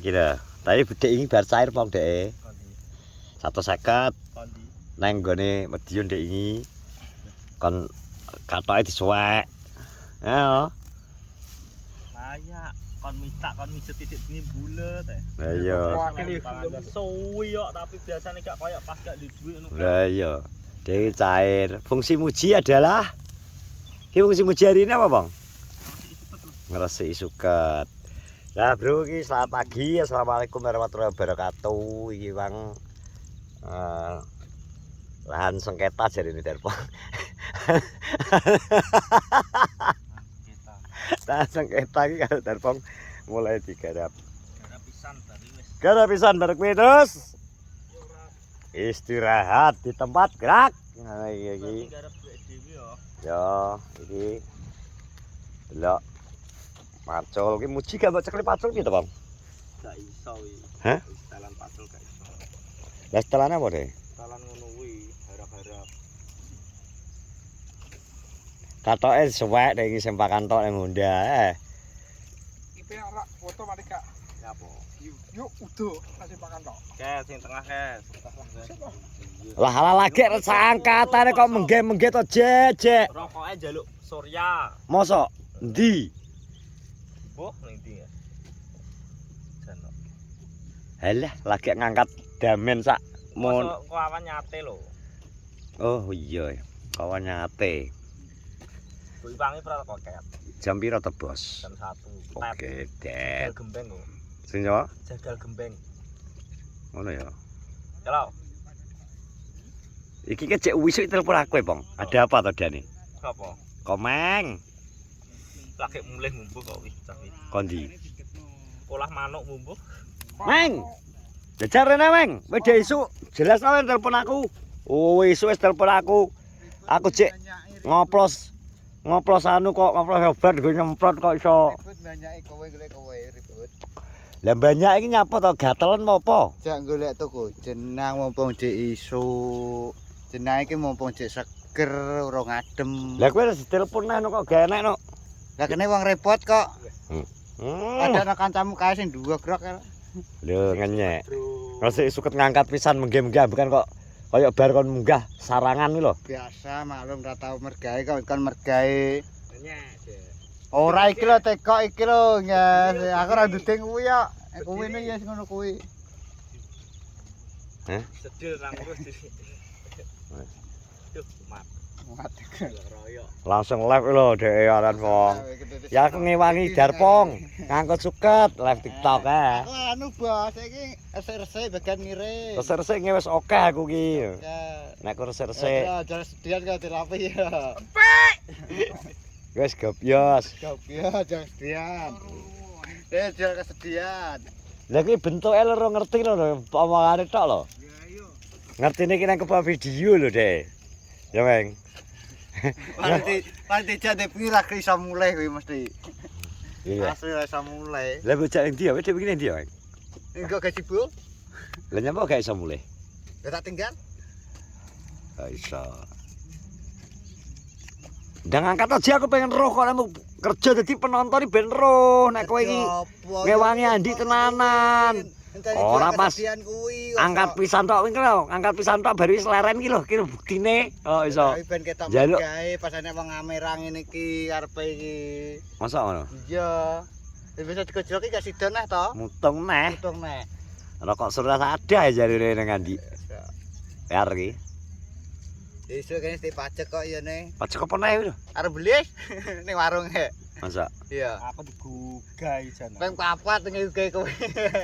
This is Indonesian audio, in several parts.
Kira. Tapi bedhek iki bar cair pong dek. 150. Nang gone Madiun dek iki. Kon katoke disuwek. Ya. Layak kon minta kon mijet titik bengi bulet teh. Lah iya. Suwi kok tapi biasanya gak koyo pas gak di duit ngono. Lah iya. Dek cair. Fungsi muji adalah fungsi muji hari ini apa, Bang? Ngresiki suket. Lah bro iki selamat pagi. Assalamualaikum warahmatullahi wabarakatuh. Iki Bang lahan sengketa jari ini telepon. Lahan sengketa iki karo telepon mulai digarap. Garap pisan bareng kuwi terus. Istirahat di tempat gerak. Nah iki. Ya, iki delok pacul ki muji gak mbok cekli pacul piye to, Bang? Gak iso iki. Hah? Setelan pacul gak iso. Lah setelane apa, Dek? Setelan ngono kuwi, harap-harap. Katoke suwek nek iki sempakan tok ning Honda. Iki ora foto mari gak. Ya apa? Yuk udo kasih makan tok. Kes sing tengah kes. Lah ala lagi sangkatane kok mengge-mengge to jejek. Rokoke njaluk Surya. Mosok endi? Boh ning ndi ya? Janok. Halah lagi ngangkat damen sak mon. Mosok kawan nyate lho. Oh iya. Kawan nyate. Bu Iwangi pra koket. Jam piro to, Bos? Jam 1. Oke, Jagal Det. gembeng lho. Sing Jawa? Jagal gembeng. Ngono ya. Halo. Iki kecek wisuk telepon aku, Bang. Ada apa to, Dani? Apa? Komeng. Lagi mulih mumbuh kok wis tapi. Kondi. Olah manuk mumbuh. Meng. Jajar rene, Meng. Wis isuk jelas ae telepon aku. Oh, isuk wis telepon aku. Aku cek ngoplos anu kok ngoplos obat go nyemprot kok iso. Ribut banyake kowe golek kowe ribut. Lah banyak iki nyapa to gatelan apa? Jak golek toko jenang mumpung dik isuk. Jenang iki mumpung dik seger ora ngadem. Lah kowe wis ditelepon neh kok gak enek no. Lah kene wong repot kok. Ada Ada kancamu kae sing duwe grok. lho ngenyek. Resik suket ngangkat pisan menggah-menggah bukan kok kaya bar kon munggah sarangan iki lho. Biasa maklum ra tau mergae kok kan mergae. Nyek. Ora iki lho tekok iki lho, Nges. Aku ra nduding kuwi kok. Kuwi ne ya ngono kuwi. Sedil ra ngurus diri. Duh, mat. Mati. Royok. Langsung live lho dhek aran wong. Ya aku ngewangi Darpong ngangkut suket live TikTok ya. Aku anu bos, iki resik bagian ngirim. Resik wis oke aku ki. Ya. Nek aku resik. Ya, jangan sedian kalau dirapi ya. Wis gobyos. Ya, jangan sedian. Jangan kesedihan. Lah ki bentuke lho ngerti lho omongane tok lho. Ya, ayo. Ngertine ki nang kepa video lho, Dek. Ya, Meng. Nanti jadi pira iso mulai kuwi mesti. Iya. Asli ora iso mulai. Lah bocah ning ndi ya? Wis begini ndi ya, Meng? Engko gaji bu, Lah nyapa gak iso mulih? ya tak tinggal. Gak iso. Ndang angkat aja aku pengen roh kok kamu kerja dadi penonton iki ben roh nek kowe iki ngewangi Andi tenanan. Ora pas angkat pisan tok kuwi lho, angkat pisan tok baru wis leren iki lho, ki buktine. Oh iso. Ben ketok Njaluk. gawe pas ana wong ngamerang ngene iki karepe iki. Masa ngono? Iya. Wis bisa digojlok iki gak sida neh to. Mutung neh. Untung neh. Rokok surat ada jarine nang Andi. Biar iki. Isu kene mesti pajak kok ya ne. Pajak apa neh lho? Arep beli ning warung he. Masa? Iya. Aku digugah iki jan. Peng papat ngegugah kowe.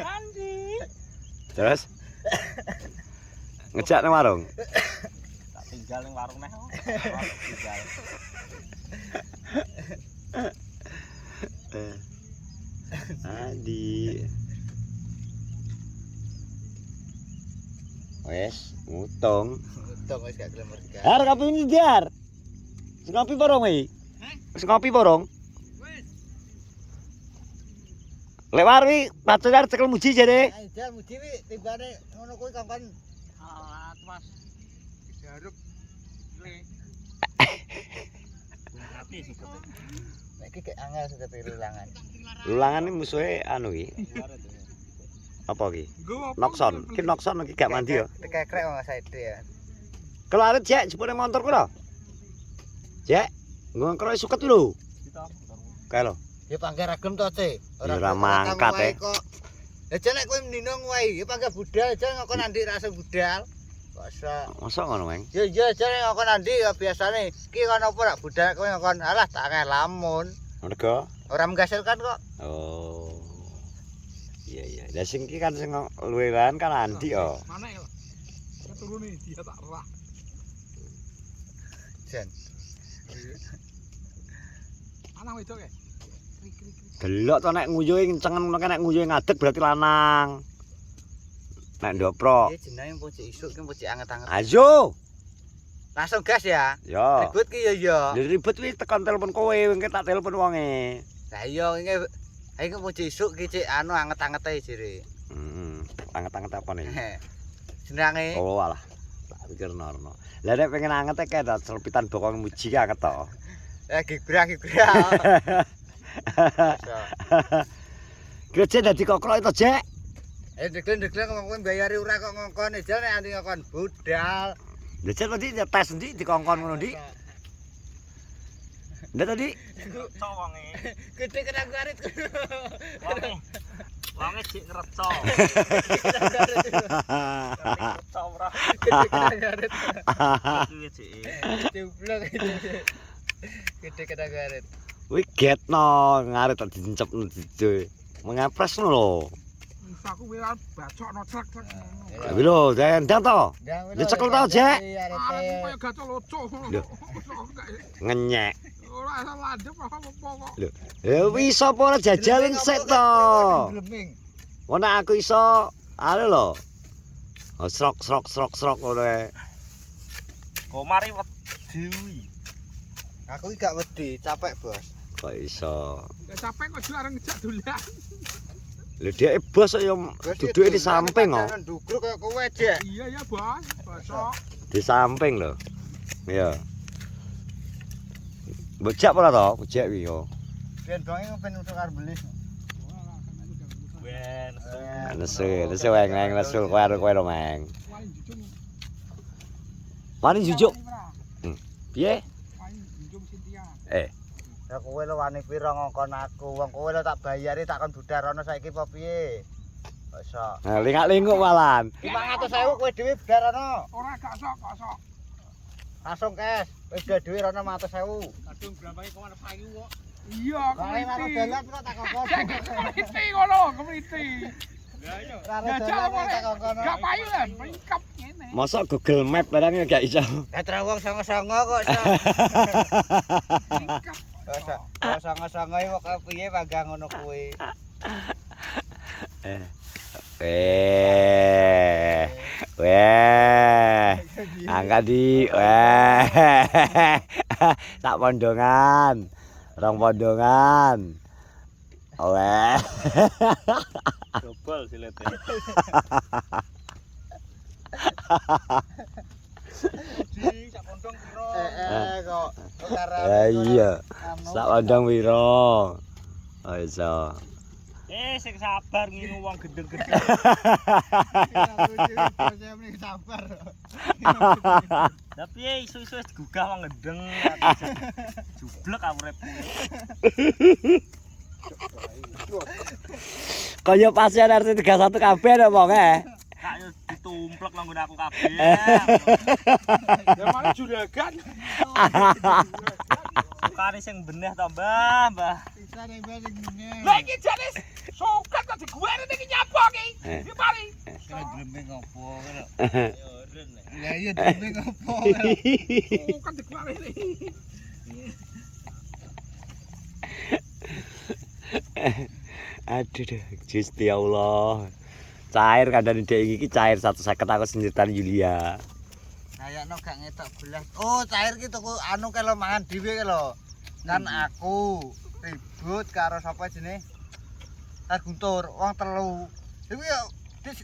Andi. Terus? Ngejak nang warung. Tak tinggal ning warung neh. Tinggal. Adi. Wes, mutung. Untung wis gak gelem merga. Har kopi ini jar. Wis ngopi borong iki? Wis ngopi borong? Wis. Lewar wi, pacar cekel muji jare. Ayo jan muji wi timbane ngono kuwi kongkon. Alat Mas. Dijaruk. Le. Hati suket. Nek iki angel suket lulangan. Lulangan iki musuhe anu iki. Apa ki? Nokson. Ki nokson iki gak mandi ya. Tekekrek wong saiki ya. Kelarit Jek, jebule motorku lho. Jek, ngongkro suket lho. Kae lho. Ya panggah ragem to, Cek. Ya ora mangkat, Ya jan nek kowe mendino wae, ya panggah budal jan ngoko nanti rasa budal. Masa ngono, Mang? Ya iya jan ngoko nanti ya biasane. Ki kono apa rak budal kowe ngokon alah tak kae lamun. Mergo Ora menghasilkan kok. oh. Iya. Lah sing iki kan sing luweran kan Andi yo. Mana ya? Turune dia tak rah. Jan. Anak wedok e. Delok to nek nguyuhe kencengen ngono nek nguyuhe ngadeg berarti lanang. Nek ndopro. Iki jenenge pojok isuk ki pojok anget-anget. Ayo. Langsung gas ya. Yo. Ribut ki ya. Ribet wis tekan telepon kowe, engke tak telepon wonge. Lah iya iki iki pojok isuk ki cek anu anget-angete jere. Anget-anget apa nih? Jenenge Oh alah. Tak pikir norno. Lah nek pengen anget kae dak selepitan bokong muji ka anget to. gigrah. Gece dadi kokro itu, Jek. Deglen ngomong bayari ora kok ngongkon ejal nek andi ngongkon budal. Lah Jek tadi tes ndi dikongkon ngono ndi? Ndak tadi. Ngereco wonge. Gede kena garit. Wonge sik ngereco. Ngereco ora. Gede kena garit. Kuwi sik. Jeblok itu. Gede kena garit. Wih getno ngaret tak dicepno dijoe. Mengapres lho. Aku wis bacokno cek. Tapi lho, ndang to. Dicekel to, Jek. Arep koyo gacok locok ngono. Ngenyek. Ora asal landhep apa kok. Lho, wis apa ora jajalen sik to. Wong nek aku iso are lho. Oh, srok ngono ae. Kok mari wedi. Aku iki gak wedi, capek, Bos. Kok iso. Ya capek kok jarang ngejak dolan. Lho dhek bos yo duduke di samping kok. Ndugruk kaya kowe, Jek. Iya ya, Bos. Bosok. Di samping lho. Iya. Bocak ora to? Bocak wi yo. Ben bange ben usuk arep beli. Ben. Nesu weng nesu kowe ro Mang. Wani jujuk. Piye? Ya kowe lho wani pira ngongkon aku. Wong kowe lho tak bayari tak kon budar ana saiki apa piye? Iso. Nah, lingak-linguk malan. 500.000 kowe dhewe budar ana. Ora gak sok. Langsung cash. Wis gak dhewe ana 500.000. Kadung brambange kok ana payu kok. Iya, Kali karo dalan kok tak kokon. Komiti ngono, komiti. Lah iya. Karo dalan tak kokon. Gak payu kan, lengkap ngene. Masa Google Map barangnya gak iso. Datra wong songo-songo kok iso. Lengkap. Songo-songo iki kok piye panggang ngono kuwi. Angkat di, tak pondongan, rong pondongan, Dobel silete. Di sak pondong piro? Kok karo. iya, sak pondong wiro, iso. Sing sabar nginu wong gendeng-gendeng. Sabar. Lah piye isu-isu wis digugah wong gendeng. Jublek urip. Kaya pasien RT 31 kabeh nek wong Kak yo ditumplek nang nggon aku kabeh. Ya malah juragan. Kare sing beneh to, Mbah. Bisa nek sing ngene. Lah iki jane suket kok diguwene iki nyapa iki? Dipari. Kira gremeng opo kira. Yo ren. Ya iya gremeng opo. Suket diguwene. Aduh deh, Gusti Allah. Cair kandhane dhek iki cair 150 aku senjatan Yulia. Kayakno gak ngetok belas. Oh, cair ki tuku anu kelo mangan dhewe kelo. Kan aku ribut karo sapa jenenge? Guntur, wong telu. Iku yo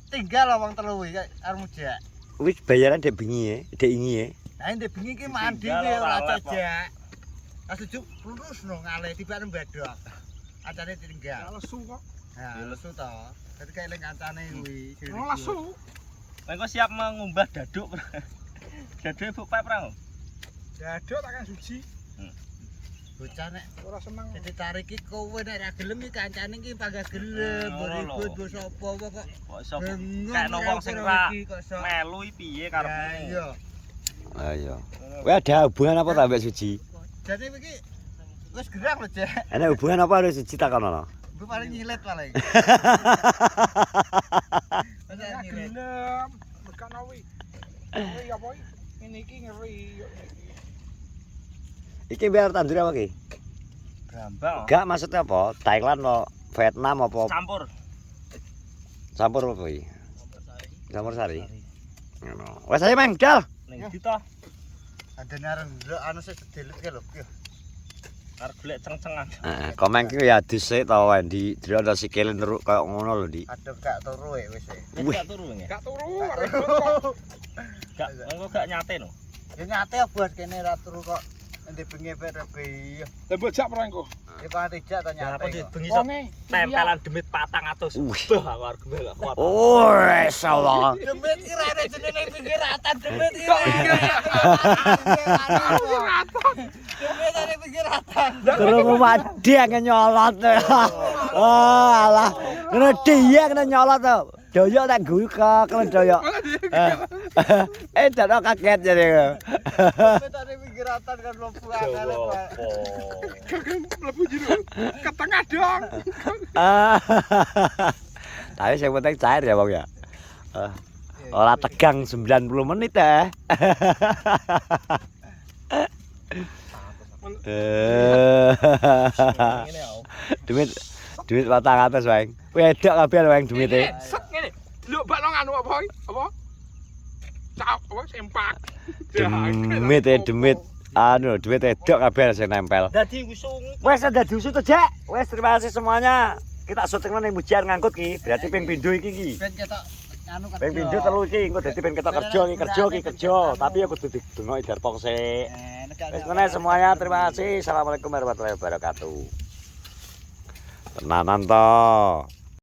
tinggal wong telu iki karo mujak. Wis bayaran dhek bengi dhek ingi. Lah ndek bengi ki mangan dhewe ora cocok. Pas sejuk lurus no ngale tiba mbadok. Acane tinggal. Lesu kok. Nah, lesu to. Dadi kayak kancane kuwi. Langsung. Engko siap mengumbah daduk. Daduk ibu pep ra. Daduk takkan suci. Bocah nek Ora seneng. dadi tarik iki kowe nek ra gelem iki kancane iki panggah gelem, ribut mbok sapa kok. Kok iso Bengong kayak wong sing ra melu iki piye karepmu? Iya. Ayo. Kowe ada hubungan apa ta mbek Suci? Jadi iki wis gerang lho, Cek. Ana hubungan apa karo Suci takono? Mbok paling nyilet paling. Masa Ora nyilet. gelem. Tekan awi. Ngeri apa iki? Ngene iki ngeri. Iki biar tandur apa ki? Gambang. Gak maksudnya apa? Thailand apa Vietnam apa Campur. campur apa iki? Campur sari. Ngono. Wes ayo Mang, dal. Ning ndi to? Adene arep ndelok anu sing sedelit ki lho. Arep golek ceng-cengan. Heeh, komeng ki ya dhisik to Wendi, dhewe sikile terus koyo ngono lho, Di. Adep gak turu wis. Wih. Gak turu ya? Gak turu. Ribut kok. Gak engko gak nyate no. Ya nyate ya bos kene ra turu kok. Endi bengi PRB. Lah bojak ora engko. Ya kok dijak ta Ya aku nyate. bengi sok Wonge. tempelan demit 400. Wih. Bah aku arep gak kuat. Oh, insyaallah. Demit ki ra ada jenenge pinggiratan demit ki. Demit ada pinggiratan. Krungu wadi yang nyolot. Oh, alah. Ngene dia kena nyolot to. Doyok tak guyu ke kelen doyok. Dado kaget jadi. Demit ada pinggiratan kan mlebu akale kok. Mlebu jero. Ke tengah dong. Tapi yang penting cair ya Bang ya. Ora tegang 90 menit ya. Ngene aku. Duit 400 Bang. Wedok kabeh Bang duwite. Set ngene. Lho bak nang anu apa? Apa? Cak apa sempak. Demit. Anu duit wedok kabeh sing nempel. Dadi usung. Wes ada diusut aja. Wes terima kasih semuanya. Kita syuting nang Mujian ngangkut ki. Berarti ping pindho iki ki. Ben ketok anu kan. Ping pindho telu iki engko dadi ping ketok kerja. Tapi aku kudu didengoki Darpong sik. Wes meneh semuanya terima kasih. Assalamualaikum warahmatullahi wabarakatuh. Tenanan to.